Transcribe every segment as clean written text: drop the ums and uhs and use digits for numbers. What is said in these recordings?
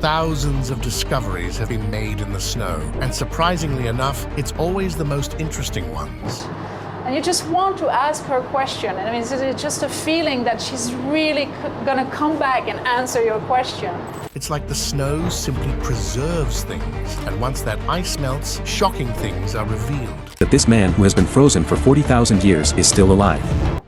Thousands of discoveries have been made in the snow, and surprisingly enough, it's always the most interesting ones. And you just want to ask her a question. And I mean, it's just a feeling that she's really gonna come back and answer your question. It's like the snow simply preserves things, and once that ice melts, shocking things are revealed. That this man who has been frozen for 40,000 years is still alive.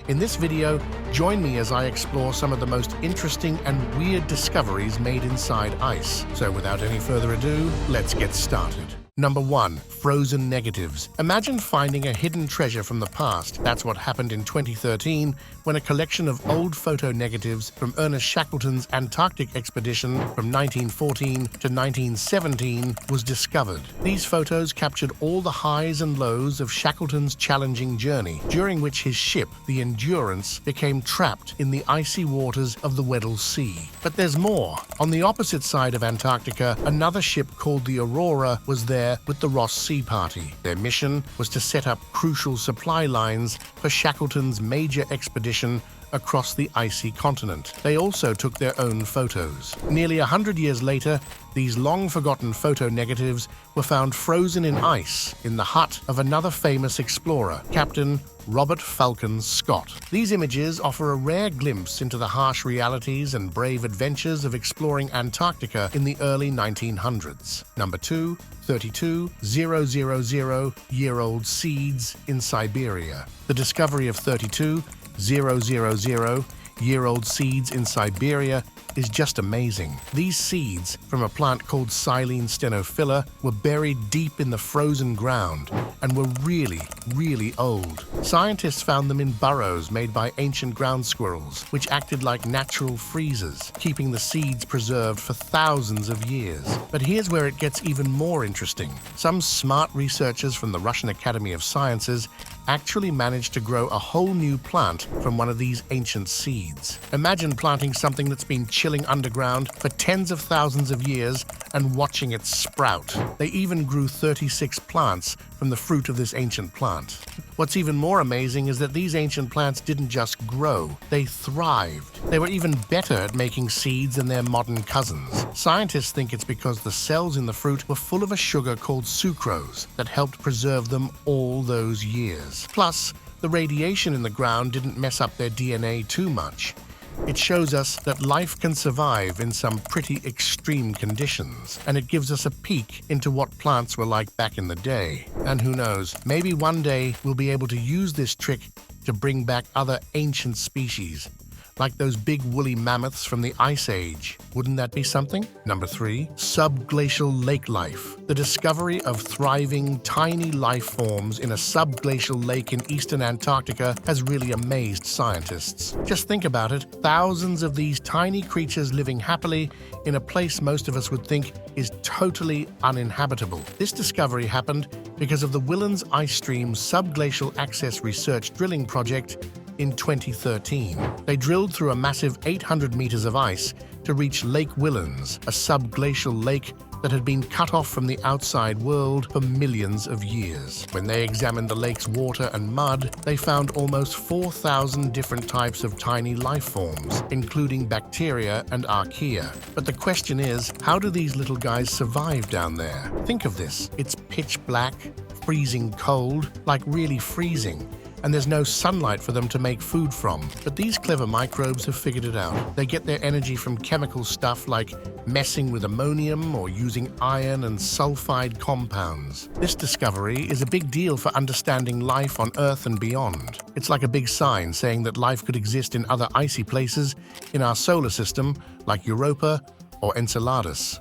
In this video, join me as I explore some of the most interesting and weird discoveries made inside ice. So without any further ado, let's get started. Number 1. Frozen negatives. Imagine finding a hidden treasure from the past. That's what happened in 2013 when a collection of old photo negatives from Ernest Shackleton's Antarctic expedition from 1914 to 1917 was discovered. These photos captured all the highs and lows of Shackleton's challenging journey, during which his ship, the Endurance, became trapped in the icy waters of the Weddell Sea. But there's more. On the opposite side of Antarctica, another ship called the Aurora was there with the Ross Sea Party. Their mission was to set up crucial supply lines for Shackleton's major expedition across the icy continent. They also took their own photos. Nearly 100 years later, these long-forgotten photo negatives were found frozen in ice in the hut of another famous explorer, Captain Robert Falcon Scott. These images offer a rare glimpse into the harsh realities and brave adventures of exploring Antarctica in the early 1900s. Number 2. 32,000-year-old seeds in Siberia. The discovery of 32,000-year-old seeds in Siberia is just amazing. These seeds, from a plant called Silene stenophila, were buried deep in the frozen ground and were really, really old. Scientists found them in burrows made by ancient ground squirrels, which acted like natural freezers, keeping the seeds preserved for thousands of years. But here's where it gets even more interesting. Some smart researchers from the Russian Academy of Sciences actually managed to grow a whole new plant from one of these ancient seeds. Imagine planting something that's been chilling underground for tens of thousands of years and watching it sprout. They even grew 36 plants from the fruit of this ancient plant. What's even more amazing is that these ancient plants didn't just grow, they thrived. They were even better at making seeds than their modern cousins. Scientists think it's because the cells in the fruit were full of a sugar called sucrose that helped preserve them all those years. Plus, the radiation in the ground didn't mess up their DNA too much. It shows us that life can survive in some pretty extreme conditions, and it gives us a peek into what plants were like back in the day. And who knows, maybe one day we'll be able to use this trick to bring back other ancient species, like those big woolly mammoths from the Ice Age. Wouldn't that be something? Number 3. Subglacial lake life. The discovery of thriving, tiny life forms in a subglacial lake in eastern Antarctica has really amazed scientists. Just think about it, thousands of these tiny creatures living happily in a place most of us would think is totally uninhabitable. This discovery happened because of the Whillans Ice Stream Subglacial Access Research Drilling Project in 2013. They drilled through a massive 800 meters of ice to reach Lake Whillans, a subglacial lake that had been cut off from the outside world for millions of years. When they examined the lake's water and mud, they found almost 4,000 different types of tiny life forms, including bacteria and archaea. But the question is, how do these little guys survive down there? Think of this. It's pitch black, freezing cold, like really freezing, and there's no sunlight for them to make food from. But these clever microbes have figured it out. They get their energy from chemical stuff like messing with ammonium or using iron and sulfide compounds. This discovery is a big deal for understanding life on Earth and beyond. It's like a big sign saying that life could exist in other icy places in our solar system, like Europa or Enceladus.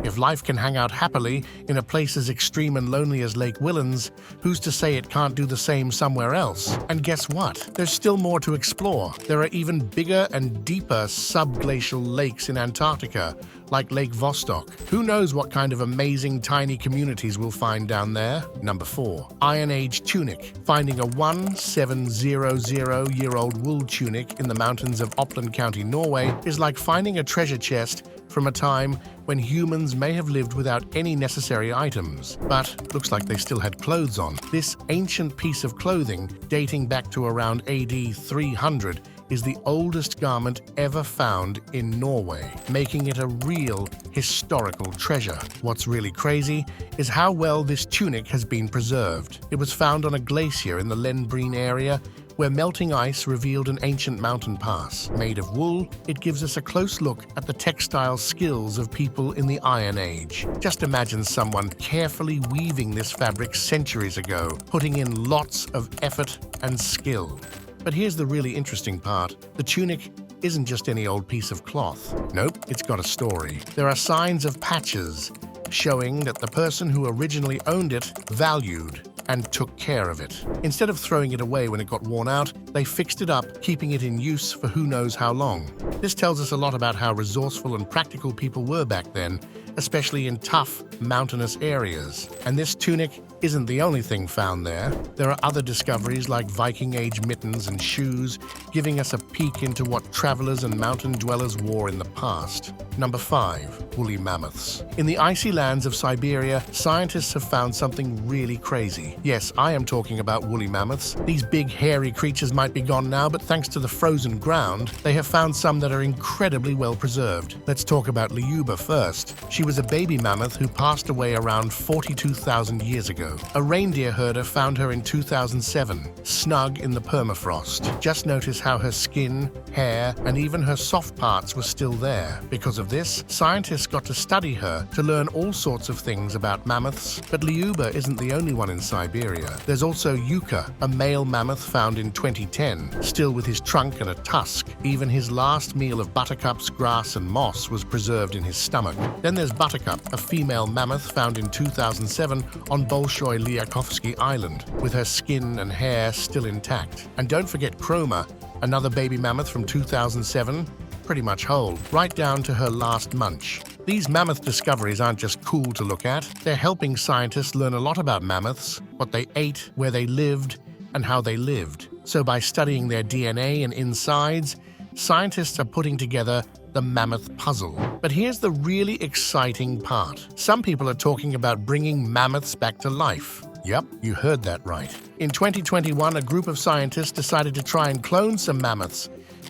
If life can hang out happily in a place as extreme and lonely as Lake Whillans, who's to say it can't do the same somewhere else? And guess what? There's still more to explore. There are even bigger and deeper subglacial lakes in Antarctica, like Lake Vostok. Who knows what kind of amazing tiny communities we'll find down there? Number 4. Iron Age tunic. Finding a 1700-year-old wool tunic in the mountains of Oppland County, Norway is like finding a treasure chest from a time when humans may have lived without any necessary items, but looks like they still had clothes on. This ancient piece of clothing, dating back to around AD 300, is the oldest garment ever found in Norway, making it a real historical treasure. What's really crazy is how well this tunic has been preserved. It was found on a glacier in the Lenbreen area, where melting ice revealed an ancient mountain pass. Made of wool, it gives us a close look at the textile skills of people in the Iron Age. Just imagine someone carefully weaving this fabric centuries ago, putting in lots of effort and skill. But here's the really interesting part. The tunic isn't just any old piece of cloth. Nope, it's got a story. There are signs of patches, showing that the person who originally owned it valued and took care of it. Instead of throwing it away when it got worn out, they fixed it up, keeping it in use for who knows how long. This tells us a lot about how resourceful and practical people were back then, especially in tough, mountainous areas. And this tunic isn't the only thing found there. There are other discoveries like Viking-age mittens and shoes, giving us a peek into what travelers and mountain dwellers wore in the past. Number 5. Woolly mammoths. In the icy lands of Siberia, scientists have found something really crazy. Yes, I am talking about woolly mammoths. These big, hairy creatures might be gone now, but thanks to the frozen ground, they have found some that are incredibly well preserved. Let's talk about Liuba first. She was a baby mammoth who passed away around 42,000 years ago. A reindeer herder found her in 2007, snug in the permafrost. Just notice how her skin, hair, and even her soft parts were still there. Because of this, scientists got to study her to learn all sorts of things about mammoths. But Liuba isn't the only one in Siberia. There's also Yuka, a male mammoth found in 2010, still with his trunk and a tusk. Even his last meal of buttercups, grass, and moss was preserved in his stomach. Then there's Buttercup, a female mammoth found in 2007 on Bolshoi-Liakovsky Island, with her skin and hair still intact. And don't forget Chroma, another baby mammoth from 2007, pretty much whole, right down to her last munch. These mammoth discoveries aren't just cool to look at, they're helping scientists learn a lot about mammoths, what they ate, where they lived, and how they lived. So by studying their DNA and insides, scientists are putting together the mammoth puzzle. But here's the really exciting part. Some people are talking about bringing mammoths back to life. Yep, you heard that right. In 2021, a group of scientists decided to try and clone some mammoths.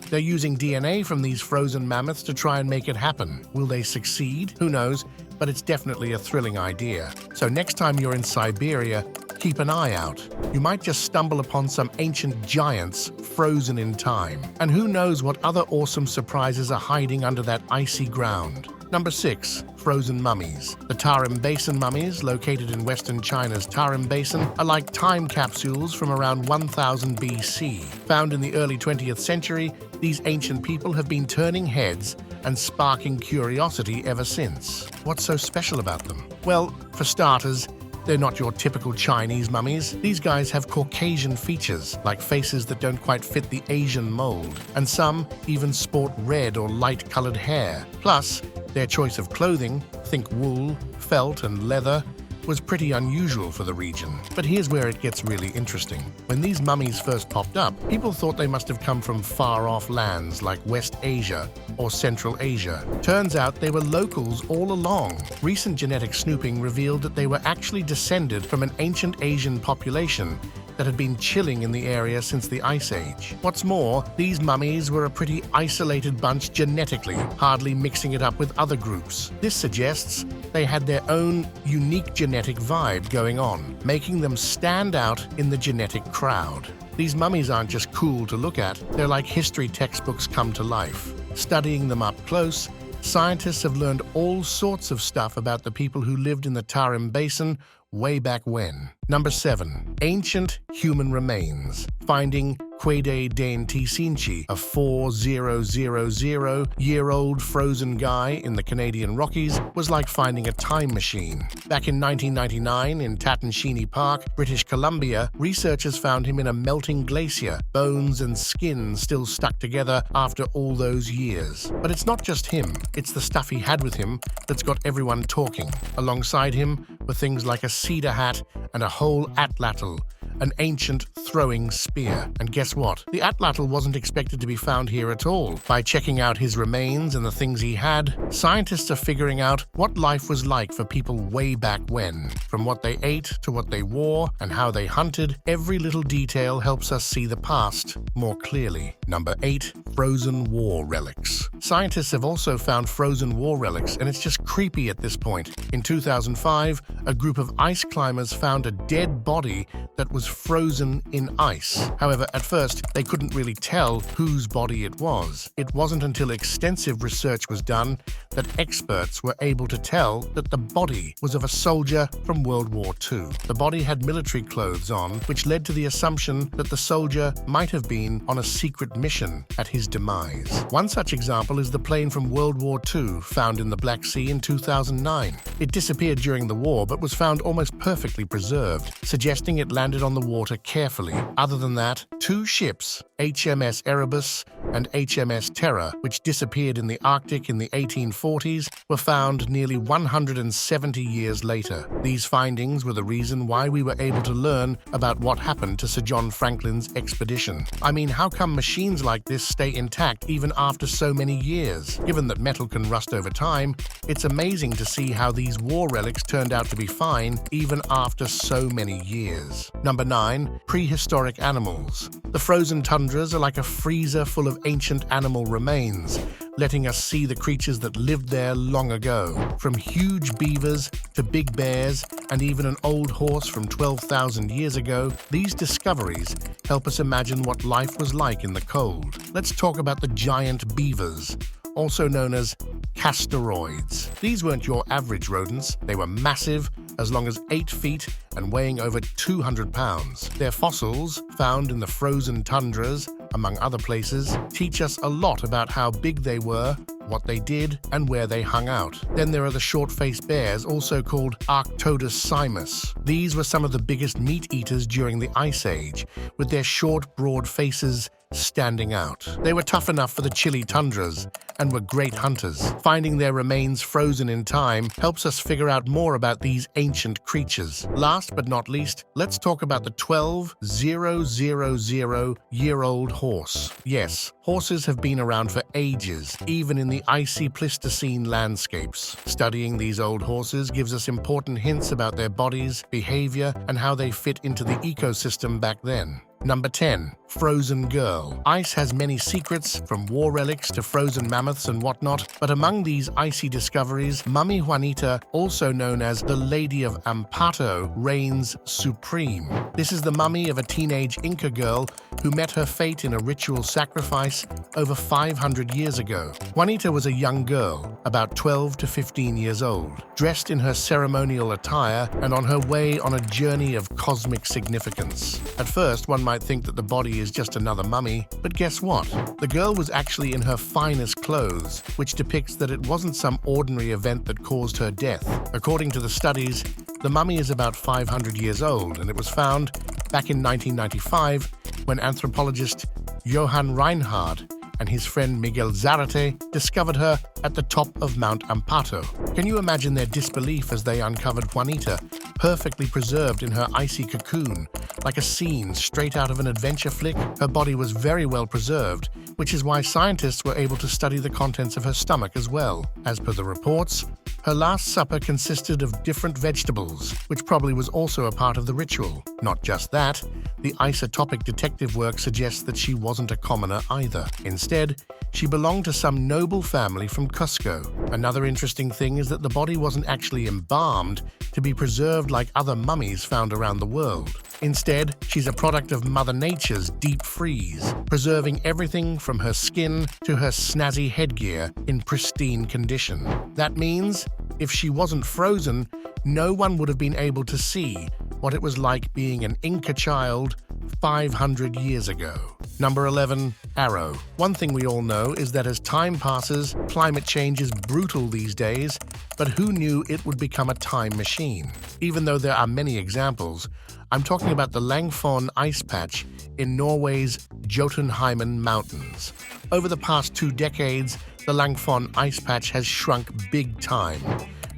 They're using DNA from these frozen mammoths to try and make it happen. Will they succeed? Who knows? But it's definitely a thrilling idea. So next time you're in Siberia, keep an eye out. You might just stumble upon some ancient giants frozen in time. And who knows what other awesome surprises are hiding under that icy ground. Number 6. Frozen mummies. The Tarim Basin mummies, located in western China's Tarim Basin, are like time capsules from around 1000 BC. Found in the early 20th century, these ancient people have been turning heads and sparking curiosity ever since. What's so special about them? Well, for starters, they're not your typical Chinese mummies. These guys have Caucasian features, like faces that don't quite fit the Asian mold, and some even sport red or light-colored hair. Plus, their choice of clothing, think wool, felt, and leather, was pretty unusual for the region. But here's where it gets really interesting. When these mummies first popped up, people thought they must have come from far-off lands like West Asia or Central Asia. Turns out they were locals all along. Recent genetic snooping revealed that they were actually descended from an ancient Asian population that had been chilling in the area since the Ice Age. What's more, these mummies were a pretty isolated bunch genetically, hardly mixing it up with other groups. This suggests they had their own unique genetic vibe going on, making them stand out in the genetic crowd. These mummies aren't just cool to look at, they're like history textbooks come to life. Studying them up close, scientists have learned all sorts of stuff about the people who lived in the Tarim Basin way back when. Number 7. Ancient human remains. Finding Quede Dane Tisinchi, a 4000-year-old frozen guy in the Canadian Rockies, was like finding a time machine. Back in 1999 in Tatanshini Park, British Columbia, researchers found him in a melting glacier, bones and skin still stuck together after all those years. But it's not just him, it's the stuff he had with him that's got everyone talking. Alongside him were things like a cedar hat and a whole atlatl, an ancient throwing spear. And guess what? The atlatl wasn't expected to be found here at all. By checking out his remains and the things he had, scientists are figuring out what life was like for people way back when. From what they ate to what they wore and how they hunted, every little detail helps us see the past more clearly. Number 8. Frozen war relics. Scientists have also found frozen war relics, and it's just creepy at this point. In 2005, a group of ice climbers found a dead body that was frozen in ice. However, at first, they couldn't really tell whose body it was. It wasn't until extensive research was done that experts were able to tell that the body was of a soldier from World War II. The body had military clothes on, which led to the assumption that the soldier might have been on a secret mission at his demise. One such example is the plane from World War II found in the Black Sea in 2009. It disappeared during the war but was found almost perfectly preserved, suggesting it landed on the water carefully. Other than that, 2 ships, HMS Erebus and HMS Terror, which disappeared in the Arctic in the 1840s, were found nearly 170 years later. These findings were the reason why we were able to learn about what happened to Sir John Franklin's expedition. I mean, how come machines like this stay intact even after so many years? Given that metal can rust over time, it's amazing to see how these war relics turned out to be fine even after so many years. Number 9. Prehistoric animals. The frozen tundras are like a freezer full of ancient animal remains, letting us see the creatures that lived there long ago. From huge beavers to big bears and even an old horse from 12,000 years ago, these discoveries help us imagine what life was like in the cold. Let's talk about the giant beavers, also known as castoroids. These weren't your average rodents. They were massive, as long as 8 feet and weighing over 200 pounds. Their fossils, found in the frozen tundras, among other places, teach us a lot about how big they were, what they did, and where they hung out. Then there are the short-faced bears, also called Arctodus simus. These were some of the biggest meat eaters during the Ice Age, with their short, broad faces standing out. They were tough enough for the chilly tundras and were great hunters. Finding their remains frozen in time helps us figure out more about these ancient creatures. Last but not least, let's talk about the 12,000-year-old horse. Yes, horses have been around for ages, even in the icy Pleistocene landscapes. Studying these old horses gives us important hints about their bodies, behavior, and how they fit into the ecosystem back then. Number 10. Frozen girl. Ice has many secrets, from war relics to frozen mammoths and whatnot, but among these icy discoveries, Mummy Juanita, also known as the Lady of Ampato, reigns supreme. This is the mummy of a teenage Inca girl who met her fate in a ritual sacrifice over 500 years ago. Juanita was a young girl, about 12 to 15 years old, dressed in her ceremonial attire and on her way on a journey of cosmic significance. At first, one might think that the body is just another mummy, but guess what? The girl was actually in her finest clothes, which depicts that it wasn't some ordinary event that caused her death. According to the studies, the mummy is about 500 years old, and it was found back in 1995 when anthropologist Johann Reinhard and his friend Miguel Zarate discovered her at the top of Mount Ampato. Can you imagine their disbelief as they uncovered Juanita, perfectly preserved in her icy cocoon, like a scene straight out of an adventure flick? Her body was very well preserved, which is why scientists were able to study the contents of her stomach as well. As per the reports, her last supper consisted of different vegetables, which probably was also a part of the ritual. Not just that, the isotopic detective work suggests that she wasn't a commoner either. Instead, she belonged to some noble family from Cusco. Another interesting thing is that the body wasn't actually embalmed to be preserved like other mummies found around the world. Instead, she's a product of Mother Nature's deep freeze, preserving everything from her skin to her snazzy headgear in pristine condition. That means, if she wasn't frozen, no one would have been able to see what it was like being an Inca child 500 years ago. Number 11. Arrow. One thing we all know is that as time passes, climate change is brutal these days, but who knew it would become a time machine? Even though there are many examples, I'm talking about the Langfon ice patch in Norway's Jotunheimen Mountains. Over the past 2 decades, the Langfon ice patch has shrunk big time,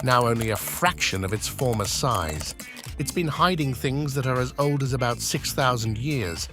now only a fraction of its former size. It's been hiding things that are as old as about 6,000 years.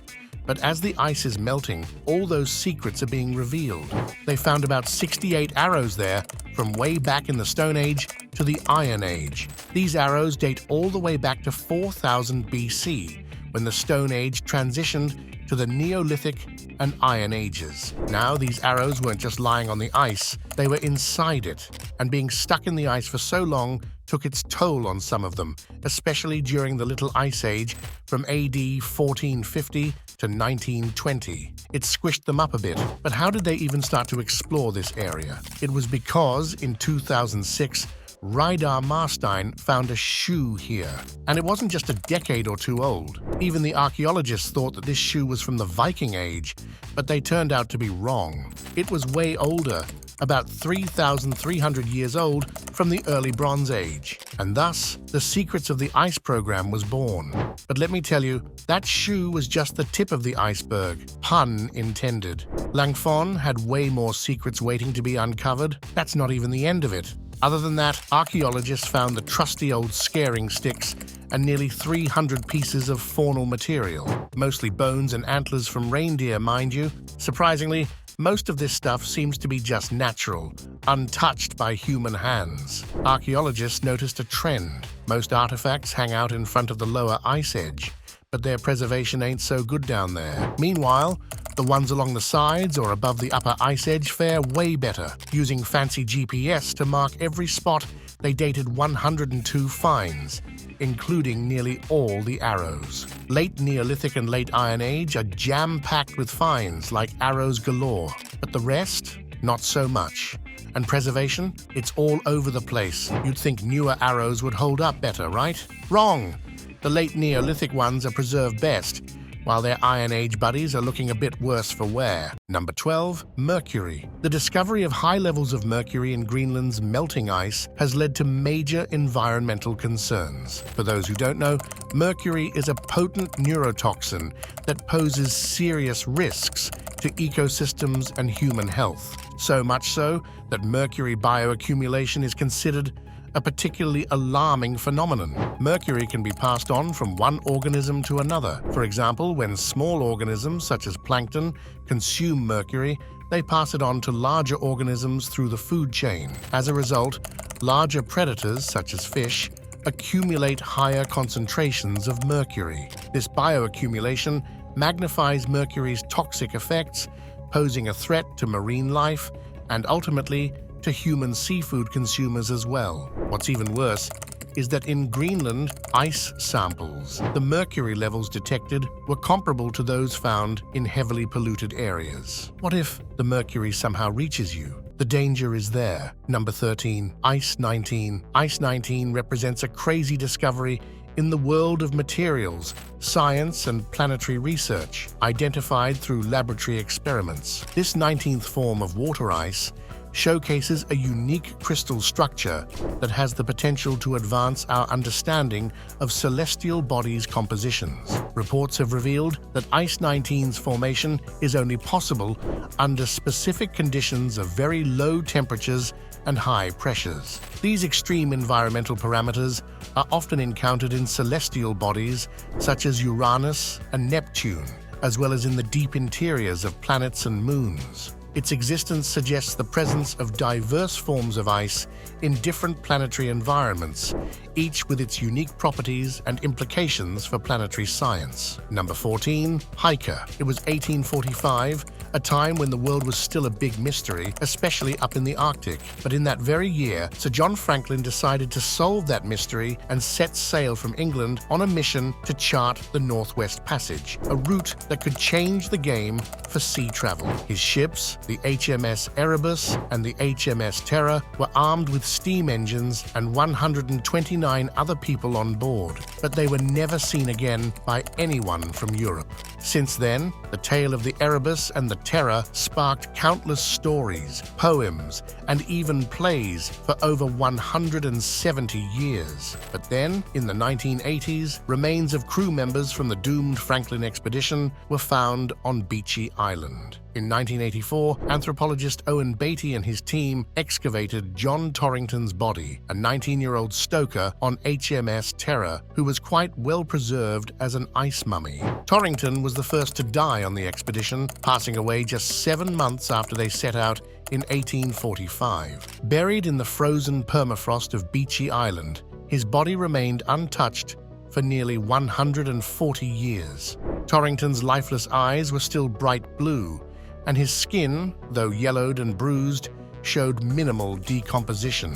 But as the ice is melting, all those secrets are being revealed. They found about 68 arrows there from way back in the Stone Age to the Iron Age. These arrows date all the way back to 4000 BC, when the Stone Age transitioned to the Neolithic and Iron Ages. Now, these arrows weren't just lying on the ice, they were inside it, and being stuck in the ice for so long took its toll on some of them, especially during the Little Ice Age from AD 1450 to 1920. It squished them up a bit, but how did they even start to explore this area? It was because in 2006, Reidar Marstein found a shoe here. And it wasn't just a decade or two old. Even the archaeologists thought that this shoe was from the Viking Age, but they turned out to be wrong. It was way older, about 3,300 years old from the early Bronze Age. And thus, the Secrets of the Ice program was born. But let me tell you, that shoe was just the tip of the iceberg, pun intended. Langfon had way more secrets waiting to be uncovered. That's not even the end of it. Other than that, archaeologists found the trusty old scaring sticks and nearly 300 pieces of faunal material, mostly bones and antlers from reindeer, mind you. Surprisingly, most of this stuff seems to be just natural, untouched by human hands. Archaeologists noticed a trend. Most artifacts hang out in front of the lower ice edge, but their preservation ain't so good down there. Meanwhile, the ones along the sides or above the upper ice edge fare way better. Using fancy GPS to mark every spot, they dated 102 finds, including nearly all the arrows. Late Neolithic and Late Iron Age are jam-packed with finds like arrows galore, but the rest, not so much. And preservation? It's all over the place. You'd think newer arrows would hold up better, right? Wrong! The late Neolithic ones are preserved best, while their Iron Age buddies are looking a bit worse for wear. Number 12, mercury. The discovery of high levels of mercury in Greenland's melting ice has led to major environmental concerns. For those who don't know, mercury is a potent neurotoxin that poses serious risks to ecosystems and human health. So much so that mercury bioaccumulation is considered a particularly alarming phenomenon. Mercury can be passed on from one organism to another. For example, when small organisms such as plankton consume mercury, they pass it on to larger organisms through the food chain. As a result, larger predators such as fish accumulate higher concentrations of mercury. This bioaccumulation magnifies mercury's toxic effects, posing a threat to marine life and ultimately to human seafood consumers as well. What's even worse is that in Greenland ice samples, the mercury levels detected were comparable to those found in heavily polluted areas. What if the mercury somehow reaches you? The danger is there. Number 13, Ice 19. Ice 19 represents a crazy discovery in the world of materials, science, and planetary research, identified through laboratory experiments. This 19th form of water ice showcases a unique crystal structure that has the potential to advance our understanding of celestial bodies' compositions. Reports have revealed that Ice 19's formation is only possible under specific conditions of very low temperatures and high pressures. These extreme environmental parameters are often encountered in celestial bodies such as Uranus and Neptune, as well as in the deep interiors of planets and moons. Its existence suggests the presence of diverse forms of ice in different planetary environments, each with its unique properties and implications for planetary science. Number 14, Hiker. It was 1845, a time when the world was still a big mystery, especially up in the Arctic. But in that very year, Sir John Franklin decided to solve that mystery and set sail from England on a mission to chart the Northwest Passage, a route that could change the game for sea travel. His ships, the HMS Erebus and the HMS Terror, were armed with steam engines and 129 other people on board, but they were never seen again by anyone from Europe. Since then, the tale of the Erebus and the Terror sparked countless stories, poems, and even plays for over 170 years. But then, in the 1980s, remains of crew members from the doomed Franklin expedition were found on Beechey Island. In 1984, anthropologist Owen Beatty and his team excavated John Torrington's body, a 19-year-old stoker on HMS Terror, who was quite well preserved as an ice mummy. Torrington was the first to die on the expedition, passing away just 7 months after they set out in 1845. Buried in the frozen permafrost of Beechey Island, his body remained untouched for nearly 140 years. Torrington's lifeless eyes were still bright blue, and his skin, though yellowed and bruised, showed minimal decomposition.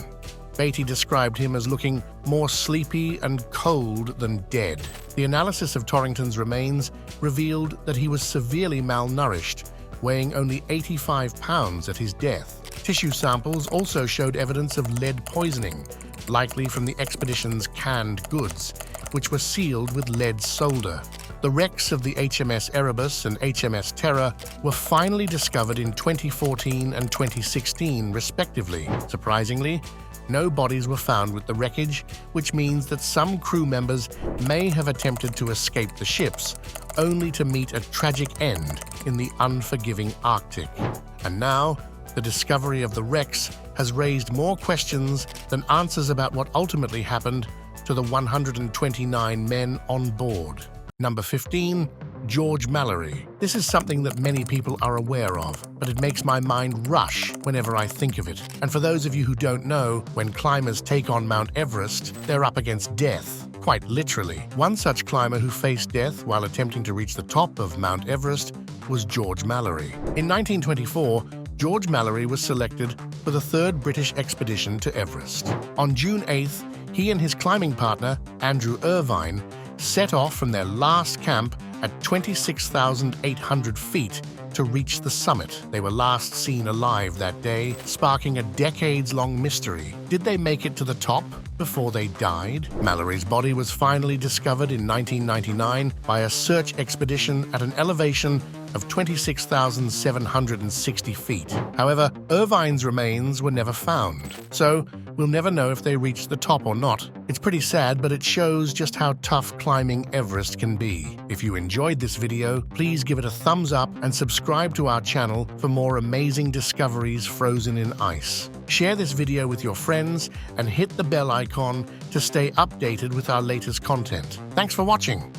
Beatty described him as looking more sleepy and cold than dead. The analysis of Torrington's remains revealed that he was severely malnourished, weighing only 85 pounds at his death. Tissue samples also showed evidence of lead poisoning, likely from the expedition's canned goods, which were sealed with lead solder. The wrecks of the HMS Erebus and HMS Terror were finally discovered in 2014 and 2016, respectively. Surprisingly, no bodies were found with the wreckage, which means that some crew members may have attempted to escape the ships, only to meet a tragic end in the unforgiving Arctic. And now, the discovery of the wrecks has raised more questions than answers about what ultimately happened to the 129 men on board. Number 15. George Mallory. This is something that many people are aware of, but it makes my mind rush whenever I think of it. And for those of you who don't know, when climbers take on Mount Everest, they're up against death, quite literally. One such climber who faced death while attempting to reach the top of Mount Everest was George Mallory. In 1924, George Mallory was selected for the third British expedition to Everest. On June 8th, he and his climbing partner, Andrew Irvine, set off from their last camp at 26,800 feet to reach the summit. They were last seen alive that day, sparking a decades-long mystery. Did they make it to the top before they died? Mallory's body was finally discovered in 1999 by a search expedition at an elevation of 26,760 feet. However, Irvine's remains were never found, so we'll never know if they reached the top or not. It's pretty sad, but it shows just how tough climbing Everest can be. If you enjoyed this video, please give it a thumbs up and subscribe to our channel for more amazing discoveries frozen in ice. Share this video with your friends and hit the bell icon to stay updated with our latest content. Thanks for watching.